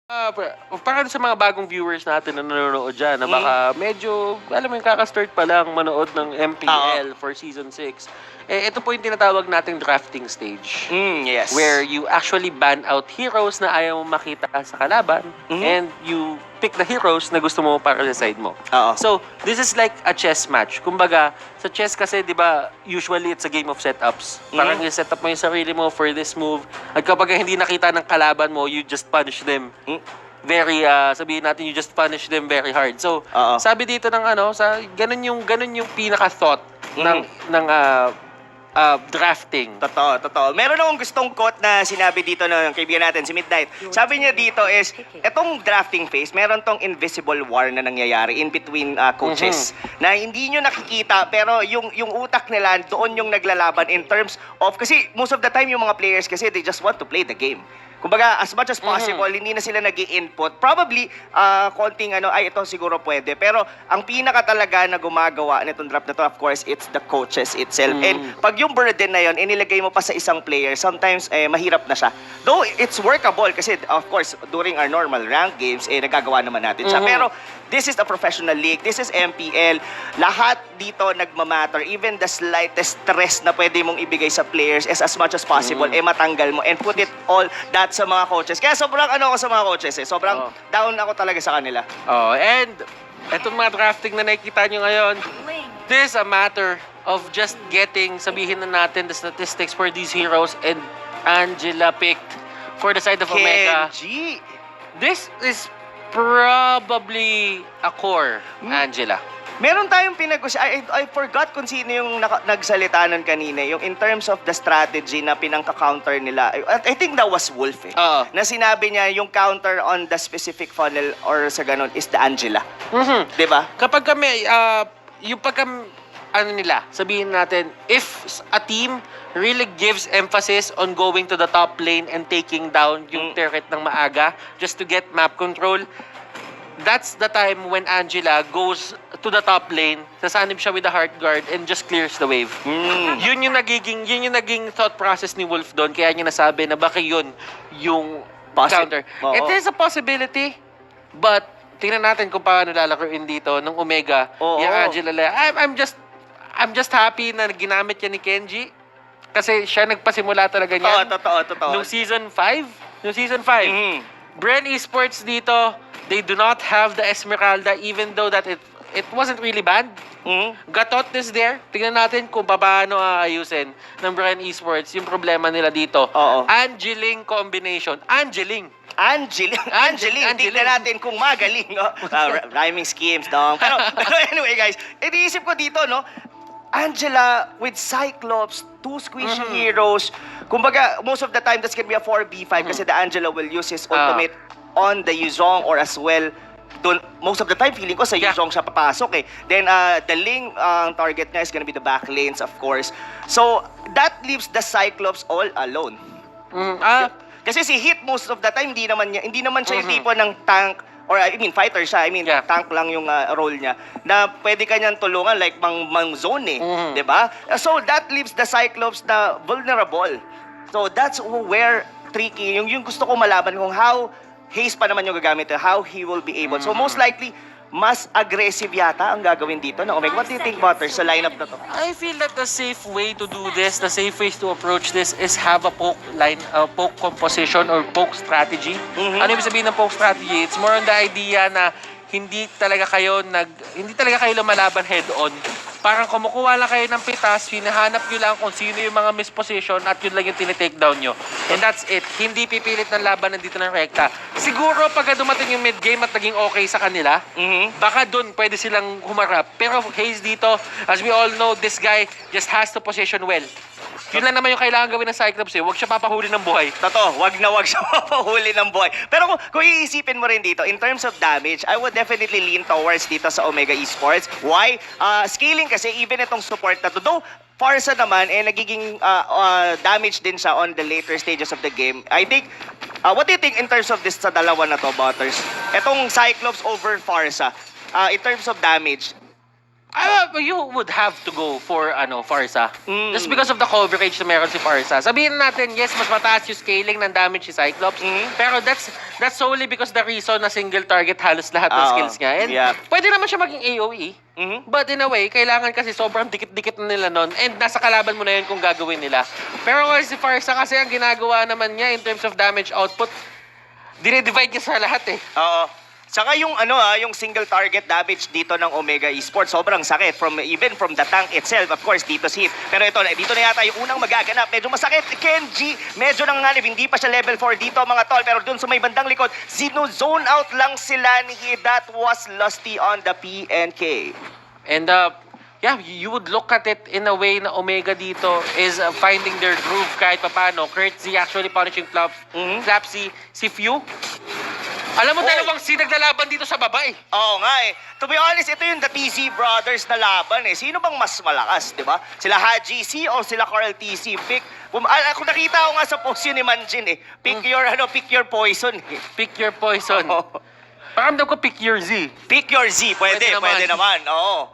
Para sa mga bagong viewers natin na nanonood dyan, na baka medyo, alam mo yung kaka-start pa lang manood ng MPL for Season 6, ito po yung tinatawag nating drafting stage. Yes. Where you actually ban out heroes na ayaw mo makita sa kalaban, and you pick the heroes na gusto mo para sa side mo. So, this is like a chess match. Kumbaga, sa chess kasi, di ba, usually it's a game of setups. Parang i-set up mo yung sarili mo for this move. At kapag hindi nakita ng kalaban mo, you just punish them. Very, sabihin natin, you just punish them very hard. So, sabi dito ng ganun yung pinaka-thought ng drafting. Totoo. Meron akong gustong quote na sinabi dito ng kaibigan natin, si Midnight. Sabi niya dito is, etong drafting phase, meron tong invisible war na nangyayari in between coaches. Na hindi nyo nakikita, pero yung utak nila, doon yung naglalaban in terms of, kasi most of the time yung mga players kasi, they just want to play the game. Kumbaga, as much as possible, hindi na sila nag-i-input. Probably, konting ay, ito siguro pwede. Pero, ang pinaka talaga na gumagawa nitong draft na to, of course, it's the coaches itself. And pag yung burden na yun, inilagay mo pa sa isang player, sometimes, mahirap na siya. Though, it's workable kasi, of course, during our normal rank games, nagagawa naman natin siya. Pero, this is a professional league. This is MPL. Lahat dito nagmamatter. Even the slightest stress na pwede mong ibigay sa players is as much as possible, matanggal mo and put it all that sa mga coaches. Kaya sobrang ako sa mga coaches Sobrang down ako talaga sa kanila. And etong mga drafting na nakikita nyo ngayon, this is a matter of just getting, sabihin na natin, the statistics for these heroes, and Angela picked for the side of Omega. Kenji! This is probably a core, Angela. Meron tayong I forgot kung sino yung nagsalita nun kanina, yung in terms of the strategy na pinangka-counter nila. I think that was Wolf na sinabi niya yung counter on the specific funnel or sa ganun is the Angela. Diba? Kapag kami, yung nila, sabihin natin, if a team really gives emphasis on going to the top lane and taking down yung turret ng maaga just to get map control, that's the time when Angela goes to the top lane, sasanib siya with the heart guard and just clears the wave. Yun yung naging thought process ni Wolf doon, kaya niya nasabi na baka yun yung counter. It is a possibility, but tingnan natin kung paano lalakuin dito ng Omega yung Angela. I'm just happy na ginamit yan ni Kenji kasi siya nagpasimula talaga niyan. Totoo. Nung season 5. Bren Esports dito, they do not have the Esmeralda even though that it wasn't really banned. Gatot is there. Tingnan natin kung paano aayusin ng Bren Esports yung problema nila dito. Angeling combination. Angeling. Tingnan natin kung magaling. Rhyming schemes, dong. Pero anyway, guys, iniisip ko dito, no? Angela with Cyclops, 2 squishy heroes. Kumbaga, most of the time, that's gonna be a 4v5 kasi the Angela will use his ultimate on the Yuzong or as well. Most of the time, feeling ko sa Yuzong siya papasok Then, the Ling, ang target niya is gonna be the back lanes, of course. So, that leaves the Cyclops all alone. Kasi si Hit, most of the time, hindi naman siya yung tipo ng tank, or I mean, fighter siya. I mean, tank lang yung role niya. Na pwede kanyang tulungan like mang-zone diba? So, that leaves the Cyclops na vulnerable. So, that's where tricky. Yung gusto ko malaman kung how haste pa naman yung gagamit, how he will be able. So, most likely, mas aggressive yata ang gagawin dito ng Omega. What do you think, Butters, sa lineup na to? I feel that the safe way to do this, the safe way to approach this is have a poke composition or poke strategy. Ano ibig sabihin ng poke strategy? It's more on the idea na hindi talaga kayo lumalaban head on. Parang kumukuha lang kayo ng pitas, hinahanap nyo lang kung sino yung mga misposition at yun lang yung tinitake down nyo. And that's it. Hindi pipilit ng laban nandito ng rekta. Siguro pagka dumating yung mid-game at naging okay sa kanila, baka dun pwede silang humarap. Pero Hayes dito, as we all know, this guy just has to position well. Yun lang naman yung kailangan gawin ng Cyclops Huwag siya papahuli ng buhay. Totoo, wag siya papahuli ng buhay. Pero kung iisipin mo rin dito, in terms of damage, I would definitely lean towards dito sa Omega Esports. Why? Scaling kasi, even itong support na to, though Farsa naman, nagiging damage din siya on the later stages of the game. I think, what do you think in terms of this sa dalawa na to, Butters? Itong Cyclops over Farsa, in terms of damage, You would have to go for Farsa. Mm. Just because of the coverage na meron si Farsa. Sabihin natin, yes, mas mataas yung scaling ng damage si Cyclops. Pero that's solely because the reason na single target halos lahat ng skills niya. And pwede naman siya maging AoE. But in a way, kailangan kasi sobrang dikit-dikit na nila nun. And nasa kalaban mo na yun kung gagawin nila. Pero si Farsa kasi ang ginagawa naman niya in terms of damage output, dinidivide niya sa lahat eh. Oo. Saka yung yung single target damage dito ng Omega Esports, sobrang sakit even from the tank itself, of course, dito si Hit. Pero dito na yata yung unang magaganap. Medyo masakit. Kenji, medyo nanganganib. Hindi pa siya level 4 dito, mga tol. Pero dun sa may bandang likod, zone out lang sila ni Hit. That was Lusty on the PNK. And yeah, you would look at it in a way na Omega dito is finding their groove kahit papano. Kurtzy actually punishing Flapsy. Si Few. Alam mo, dalawang naglalaban dito sa baba eh. Oo nga eh. To be honest, ito yung the TC Brothers na laban eh. Sino bang mas malakas, di ba? Sila Haji C o sila Carl TC? Kung nakita ko nga sa post yun ni Manjin eh. Pick your poison eh. Pick your poison. Paramdam ko pick your Z. Pick your Z. Pwede naman. Oo.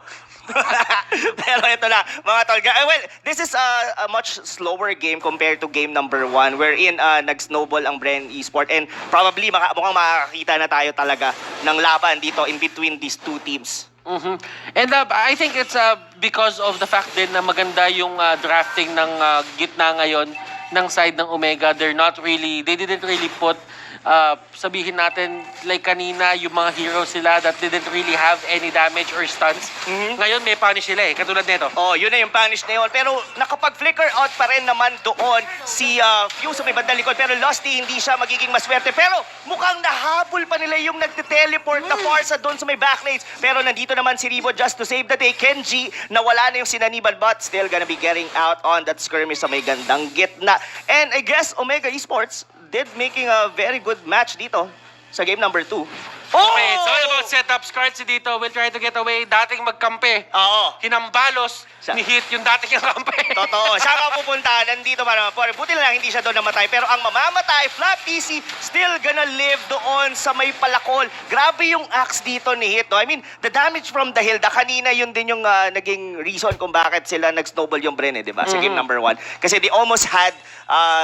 Pero ito na, mga tol. Well, this is a much slower game compared to game number 1 wherein nag-snowball ang Bren Esport and probably mukhang makakita na tayo talaga ng laban dito in between these two teams. And I think it's because of the fact din na maganda yung drafting ng gitna ngayon ng side ng Omega. They didn't really put sabihin natin, like kanina, yung mga heroes sila that didn't really have any damage or stunts. Ngayon, may punish sila eh, katulad nito. Oh, yun na yung punish na yun. Pero nakapag-flicker out pa rin naman doon si Few sa may bandang likod. Pero Lusty, hindi siya magiging maswerte. Pero mukhang nahabol pa nila yung nagte-teleport na Farsa doon sa may backlanes. Pero nandito naman si Ribo just to save the day. Kenji, nawala na yung sinaniban but still gonna be getting out on that skirmish sa may gandang gitna. And I guess Omega Esports did making a very good match dito sa game number 2. Okay, it's all about setups. Kurtzy dito will try to get away. Dating magkampi. Oo. Kinambalos ni Hit yung dating kampi. Totoo. Saan ka pupunta? Nandito ba naman? Buti na lang hindi siya doon namatay. Pero ang mamamatay, Flap PC, still gonna live doon sa may palakol. Grabe yung axe dito ni Hit. No? I mean, the damage from the hill, kanina yun din yung naging reason kung bakit sila nag-snowball yung Bren, di ba? Sa game number 1. Kasi they almost had,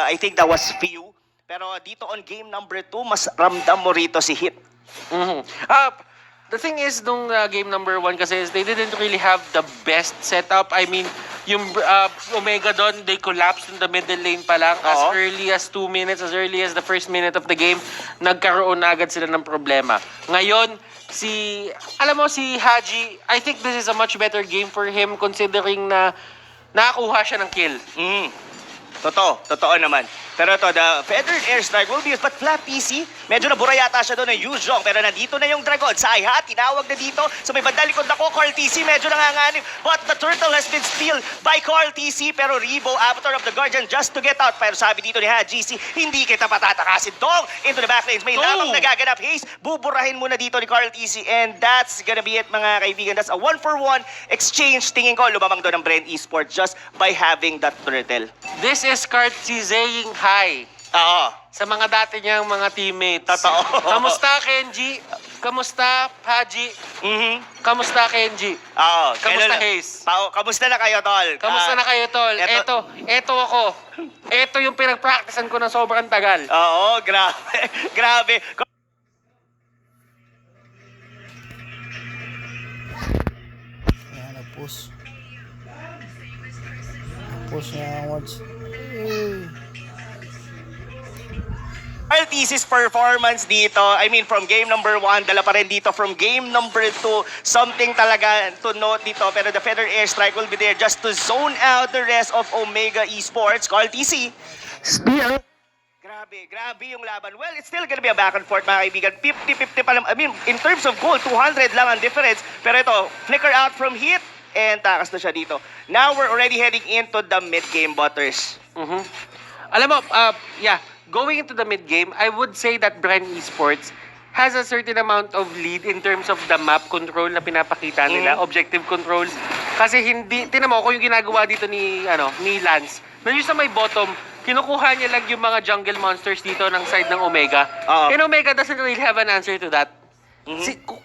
I think that was Few. Pero dito on game number 2, mas ramdam mo rito si Hit. The thing is, nung game number 1 kasi is they didn't really have the best setup. I mean, yung Omega doon, they collapsed in the middle lane pa lang. As early as 2 minutes, as early as the first minute of the game, nagkaroon na agad sila ng problema. Ngayon, si Haji, I think this is a much better game for him considering na nakakuha siya ng kill. Totoo naman. Pero ito, the feathered airstrike will be used. But Flap PC, medyo nabura yata siya doon ng Yuzhong. Pero nandito na yung Dragon. Saiha, tinawag na dito. So may bandang likod ako, Carl TC, medyo nanganganib. But the turtle has been stealed by Carl TC. Pero Rebo, Avatar of the Guardian, just to get out. Pero sabi dito ni GC, hindi kita patatakasin. Dong, into the backlanes. May lamang nagaganap. Haze, buburahin muna dito ni Carl TC. And that's gonna be it, mga kaibigan. That's a 1-for-1 exchange. Tingin ko, lumamang doon ng Bren Esport just by having that turtle. This is Kurtzy saying hi. Oo. Sa mga dati niyang mga teammates. Totoo. Kamusta, Kenji? Kamusta, Haji? Kamusta, Kenji? Oo. Kamusta, Haze? Kamusta na kayo, tol? Kamusta na kayo, tol? Eto ako. Eto yung pinag-practicean ko na sobrang tagal. Oo, grabe. Grabe. Ayan, nag-push. Nag-push niya once. RTC's performance dito, I mean from game number 1, dala pa rin dito from game number 2, something talaga to note dito, pero the feather airstrike will be there just to zone out the rest of Omega Esports. Carl TC, spear. Grabe yung laban. Well, it's still gonna be a back and forth, mga kaibigan. 50-50 pa lang. I mean, in terms of goal, 200 lang ang difference. Pero ito, flicker out from Hit, and takas na siya dito. Now, we're already heading into the mid-game, Butters. Alam mo, going into the mid-game, I would say that Bren Esports has a certain amount of lead in terms of the map control na pinapakita nila, objective control. Kasi tinan mo, kung yung ginagawa dito ni Lance, nandiyo sa may bottom, kinukuha niya lang yung mga jungle monsters dito ng side ng Omega. And Omega doesn't really have an answer to that.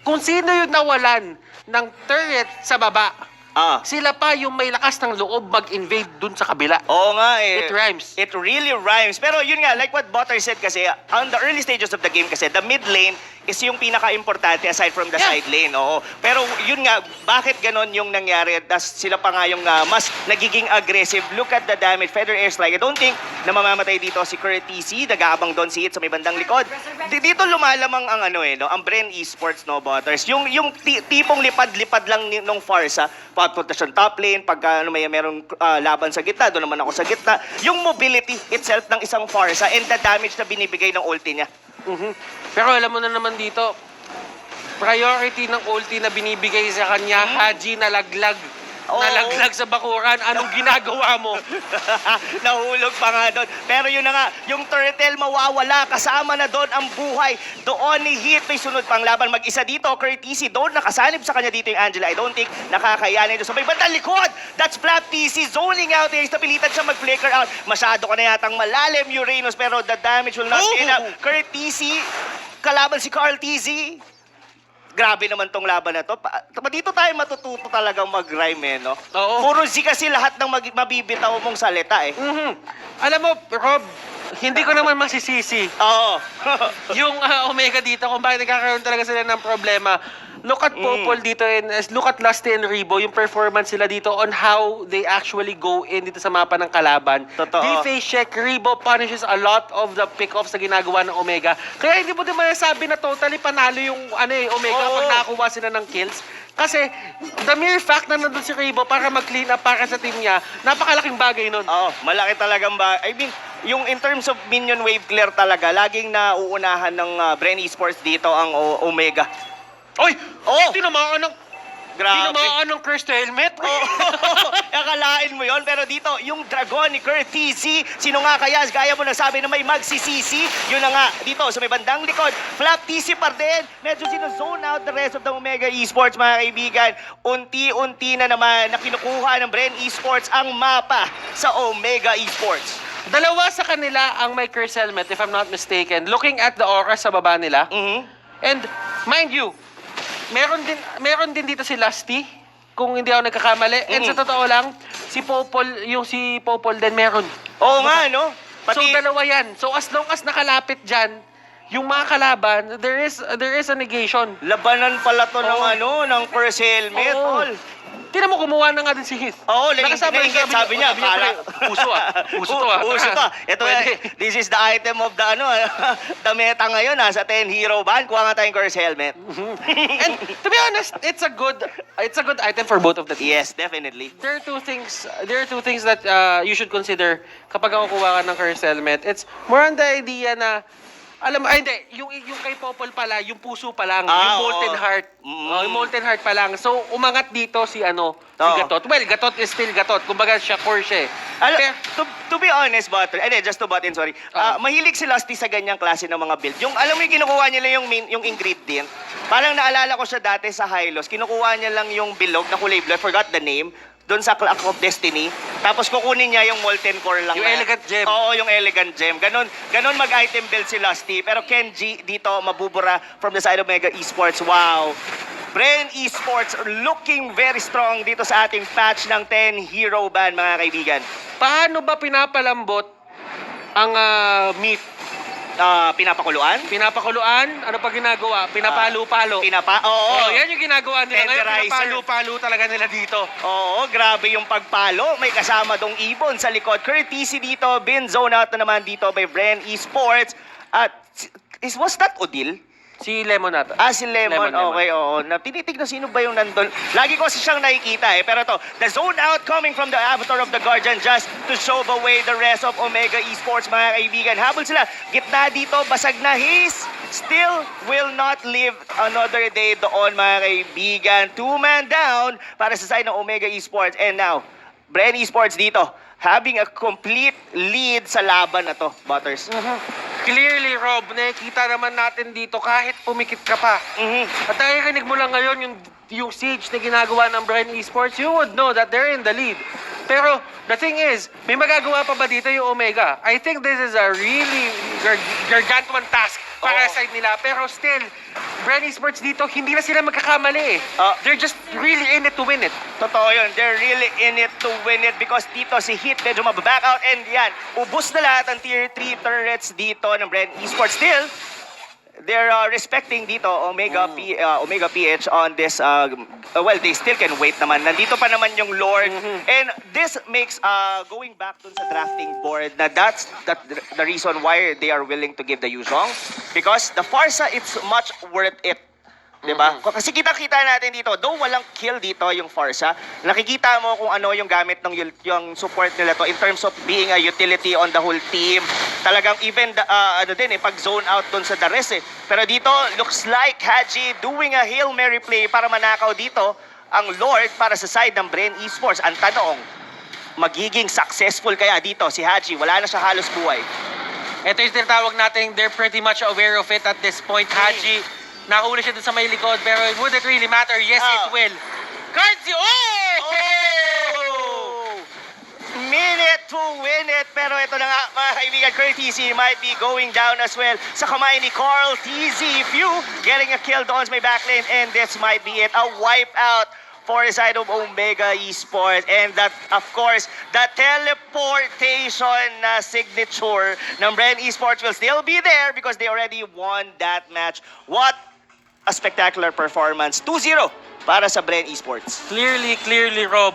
Kung sino yung nawalan ng turret sa baba, Ah. sila pa yung may lakas ng loob mag-invade dun sa kabila. Oo nga eh. It rhymes. It really rhymes. Pero yun nga, like what Butter said kasi, on the early stages of the game kasi, the mid lane is yung pinaka-importante aside from the Yeah. side lane. Oo. Pero yun nga, bakit ganon yung nangyari? Das sila pa nga yung mas nagiging aggressive. Look at the damage. Feather Airstrike. I don't think na mamamatay dito si Courtesy. Nag-aabang doon si Hit sa may bandang likod. Dito lumalamang ang ang Bren Esports, no, Butters. Yung tipong lipad-lipad lang nung Farsa, papunta siyang top lane, pagka merong laban sa gitna, doon naman ako sa gitna. Yung mobility itself ng isang Farsa and the damage na binibigay ng ulti niya. Pero alam mo na naman dito, priority ng ulti na binibigay sa kanya, Haji nalaglag. Oo. Nalaglag sa bakuran. Anong ginagawa mo? Nahulog pa nga doon. Pero yun na nga, yung turtle mawawala, kasama na doon ang buhay. Doon ni Hit, may sunod pang laban. Mag-isa dito, Courtesy, doon nakasanib sa kanya dito yung Angela. I don't think nakakayanin doon sa may bandang likod. That's Flap TC, zoning out there. Stabilitan siya mag-flicker out. Masyado ka na yatang malalim, Uranus, pero the damage will not be enough. Courtesy, kalaban si Carl TZ. Grabe naman tong laban na to. Dito tayo matututo talagang mag-rhyme, no? Oo. Puro Z kasi lahat ng mabibitaw mong salita, eh. Alam mo, Rob, hindi ko naman masisisi Oo. yung Omega dito kung bakit nagkakaroon talaga sila ng problema. Look at Popol dito and look at Lusty and Rebo, yung performance sila dito on how they actually go in dito sa mapa ng kalaban. Totoo. D-face check, Rebo punishes a lot of the pick-offs na ginagawa ng Omega. Kaya hindi mo din masasabi na totally panalo yung Omega Oo. pag nakakuha sila ng kills. Kasi the mere fact na nandun si Rebo para mag-clean up para sa team niya, napakalaking bagay nun. Oo, malaki talagang ba. I mean, yung in terms of minion wave clear talaga, laging nauunahan ng Bren Esports dito ang Omega. Oy! Oo. Tinamaan ng... Grabe. Tinamaan ng crystal helmet? Oo. Akalain mo yon, pero dito, yung dragon ni Courtesy, sino nga kaya? Gaya mo nasabi na may magsisisi. Yun na nga, dito sa may bandang likod, Flap TC pa din. Medyo sinozone out the rest of the Omega Esports, mga kaibigan. Unti-unti na naman na kinukuha ng Bren Esports ang mapa sa Omega Esports. Dalawa sa kanila ang may curse helmet, if I'm not mistaken. Looking at the aura sa baba nila. And, mind you, meron din dito si Lusty, kung hindi ako nagkakamali. And sa totoo lang, si Popol din meron. Oo nga, no? So, dalawa yan. So, as long as nakalapit dyan, yung mga kalaban, there is a negation. Labanan pala to Oo. ng first helmet, Oo. tol. Tingnan mo, kumuha na nga din si Heath. Oo, Nakasama rin, sabi niya, pre, uso uso to Uso to. Ito, Pwede. this is the item of the the meta ngayon, sa 10 hero ban. Kuha nga tayong curse helmet. And to be honest, it's a good item for both of the teams. Yes, definitely. There are two things that you should consider kapag kukuha ka ng curse helmet. It's more on the idea na alam mo, hindi, yung kay Popol pala, yung puso pa lang, yung molten oo. heart. Yung molten heart pa lang. So, umangat dito si Oo. Gatot. Well, Gatot is still Gatot. Kumbaga siya core siya. To be honest, Butter, just to butt in, sorry. Mahilig si Lusty sa ganyang klase ng mga build. Yung, alam mo yung kinukuha niya lang yung ingredient. Parang naalala ko siya dati sa Hylos. Kinukuha niya lang yung bilog na kulay blue. I forgot the name. Doon sa Clock of Destiny. Tapos kukunin niya yung molten core lang. Yung elegant gem. Oo, yung elegant gem. Ganon mag-item build si Lusty. Pero Kenji dito mabubura from the side of Mega Esports. Wow. Bren Esports looking very strong dito sa ating patch ng 10 hero ban, mga kaibigan. Paano ba pinapalambot ang meat? Pinapakuluan? Pinapakuluan? Ano pa ginagawa? Pinapalo-palo. Oo. Yan yung ginagawa nila ngayon. Tenderizer. Pinapalo-palo talaga nila dito. Oo, grabe yung pagpalo. May kasama dong ibon sa likod. Courtesy dito, bin zone out na naman dito by Bren Esports. At was that Odil? Si Lemon ata. Si Lemon. Okay, oo. Tinitignan sino ba yung nandun. Lagi ko siyang nakikita Pero to, the zone out coming from the avatar of the Guardian just to show away the rest of Omega Esports, mga kaibigan. Habol sila. Gitna dito, basag na. He's still will not live another day doon, mga kaibigan. 2-man down para sa side ng Omega Esports. And now, Bren Esports dito, having a complete lead sa laban na to, Butters. Clearly, Rob, nakikita naman natin dito kahit pumikit ka pa. At nakikinig mo lang ngayon yung siege na ginagawa ng Bren Esports, you would know that they're in the lead. Pero the thing is, may magagawa pa ba dito yung Omega? I think this is a really gargantuan task para sa side nila. Pero still, Bren Esports dito, hindi na sila magkakamali eh. They're just really in it to win it. Totoo yun. They're really in it to win it because dito si Heat medyo mababack out and yan, ubus na lahat ang tier 3 turrets dito ng Bren Esports. Still, they're respecting dito Omega PH on this well, they still can wait naman. Nandito pa naman yung Lord. And this makes going back dun sa drafting board na that's the reason why they are willing to give the Yuzhong because the Farsa, it's much worth it. Diba? Kasi kita-kita natin dito, though walang kill dito yung Farsa, nakikita mo kung ano yung gamit ng yung support nila to in terms of being a utility on the whole team. Talagang even pag zone out dun sa Dares eh. Pero dito, looks like Haji doing a Hail Mary play para manakaw dito ang Lord para sa side ng Bren Esports. Ang tanong, magiging successful kaya dito si Haji? Wala na siya halos buhay. Ito yung tinatawag natin, they're pretty much aware of it at this point. Haji, nakahuli siya dun sa may likod, pero would it really matter? Yes, it will. Cards, Minute to win it. Pero ito na nga, mga kaibigan, courtesy might be going down as well sa kamay ni Carl TZ. Few getting a kill doon sa may backlane, and this might be it. A wipeout for the side of Omega Esports. And that, of course, the teleportation signature ng Bren Esports will still be there because they already won that match. What a spectacular performance. 2-0 para sa Bren Esports. Clearly, Rob.